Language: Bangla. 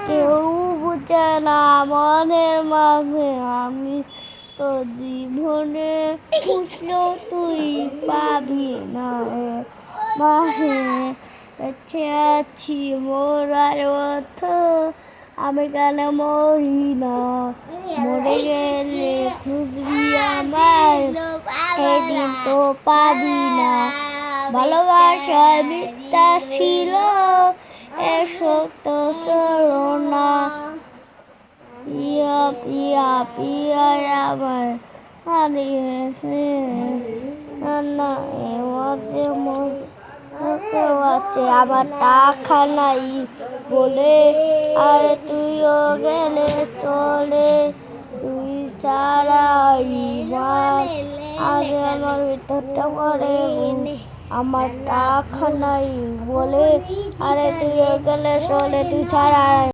কেউ বুঝে না মনের মাঝে আমি তো জীবনে খুঁজলেও তুই পাবি না মাহে বেঁচে আছি মরার অর্থ আমি কেন মরি না মরে গেলে খুঁজবি আমায় সেদিন তো পাবি না ভালোবাসা মিথ্যা ছিল এ সত্য ছিল না পিয়া পিয়া পিয়া আমার হারিয়েছে না মাঝে মাঝে আছে আমার টাকা নাই বলে আর তুইও গেলে চলে তুই ছাড়াই আগে আমার ভিতরটা করে আমার টাকা নাই বলে আরে তুইও গেলে চলে তুই ছাড়া